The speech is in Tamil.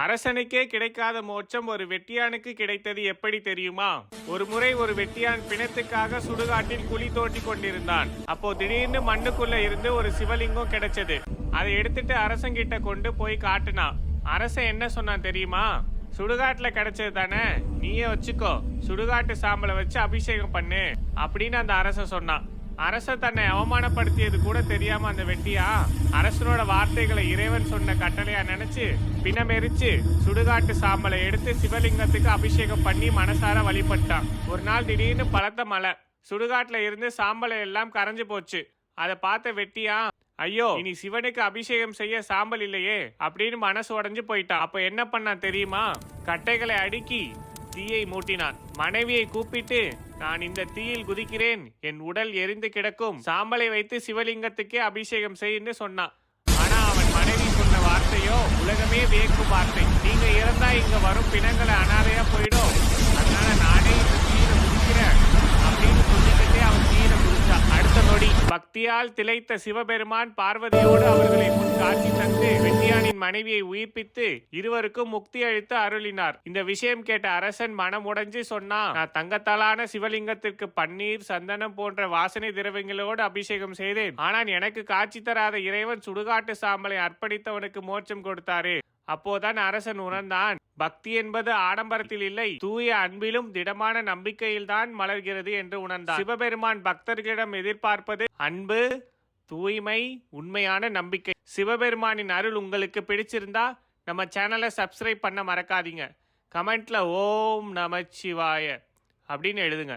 அரசனுக்கே கிடைக்காத மோட்சம் ஒரு வெட்டியானுக்கு கிடைத்தது எப்படி தெரியுமா? ஒரு முறை ஒரு வெட்டியான் பிணத்துக்காக சுடுகாட்டில் குழி தோண்டி கொண்டிருந்தான். அப்போ திடீர்னு மண்ணுக்குள்ள இருந்து ஒரு சிவலிங்கம் கிடைச்சது. அதை எடுத்துட்டு அரசங்கிட்ட கொண்டு போய் காட்டுனான். அரசன் என்ன சொன்னான் தெரியுமா? சுடுகாட்டுல கிடைச்சது தானே, நீயே வச்சுக்கோ, சுடுகாட்டு சாம்பலை வச்சு அபிஷேகம் பண்ணு அப்படின்னு அந்த அரசன் சொன்னான். அரசன் தன்னை அவமானப்படுத்தியது கூட தெரியாம அந்த வெட்டியா அரசனோட வார்த்தைகளை இறைவன் சொன்ன கட்டளையா நினைச்சு பிணமெரிச்சு சுடுகாட்டு சாம்பலை எடுத்து சிவலிங்கத்துக்கு அபிஷேகம் பண்ணி மனசார வழிபட்டான். ஒரு நாள் திடீர்னு பலத்த மழை, சுடுகாட்டுல இருந்து சாம்பலை எல்லாம் கரைஞ்சு போச்சு. அதை பார்த்த வெட்டியா, ஐயோ இனி சிவனுக்கு அபிஷேகம் செய்ய சாம்பல் இல்லையே அப்படின்னு மனசு உடைஞ்சு போயிட்டான். அப்ப என்ன பண்ணான் தெரியுமா? கட்டைகளை அடுக்கி தீயை மூட்டினான். மனைவியை கூப்பிட்டு, நான் இந்த தீயில் குதிக்கிறேன், என் உடல் எரிந்து கிடக்கும், சாம்பலை வைத்து சிவலிங்கத்துக்கே அபிஷேகம் செய்யுன்னு சொன்னான். ஆனா அவன் மனைவி சொன்ன வார்த்தையோ உலகமே வியக்கும் வார்த்தை. நீங்க இறந்தா இங்க வரும் பிணங்களை அனாதையா போயிடும், அதனால நானே இந்த தீயில குதிக்கிறேன் அப்படின்னு சொல்லிக்கிட்டே அவன் தீயில குதிச்சான். அடுத்த நொடி பக்தியால் திளைத்த சிவபெருமான் பார்வதியோடு அவர்களை முன் காட்சி தந்து வெட்டியானின் மனைவியை உயிர்ப்பித்து இருவருக்கும் முக்தி அளித்து அருளினார். இந்த விஷயம் கேட்ட அரசன் மனம் உடைஞ்சு சொன்னா, நான் தங்கத்தாலான சிவலிங்கத்திற்கு பன்னீர் சந்தனம் போன்ற வாசனை திரவங்களோடு அபிஷேகம் செய்தேன். ஆனால் எனக்கு காட்சி தராத இறைவன் சுடுகாட்டு சாம்பலை அர்ப்பணித்தவனுக்கு மோட்சம் கொடுத்தாரு. அப்போதான் அரசன் உணர்ந்தான், பக்தி என்பது ஆடம்பரத்தில் இல்லை, தூய அன்பிலும் திடமான நம்பிக்கையில்தான் மலர்கிறது என்று உணர்ந்தான். சிவபெருமான் பக்தர்களிடம் எதிர்பார்ப்பது அன்பு, தூய்மை, உண்மையான நம்பிக்கை. சிவபெருமானின் அருள் உங்களுக்கு பிடிச்சிருந்தா நம்ம சேனலை சப்ஸ்கிரைப் பண்ண மறக்காதீங்க. கமெண்ட்ல ஓம் நமச்சிவாய அப்படின்னு எழுதுங்க.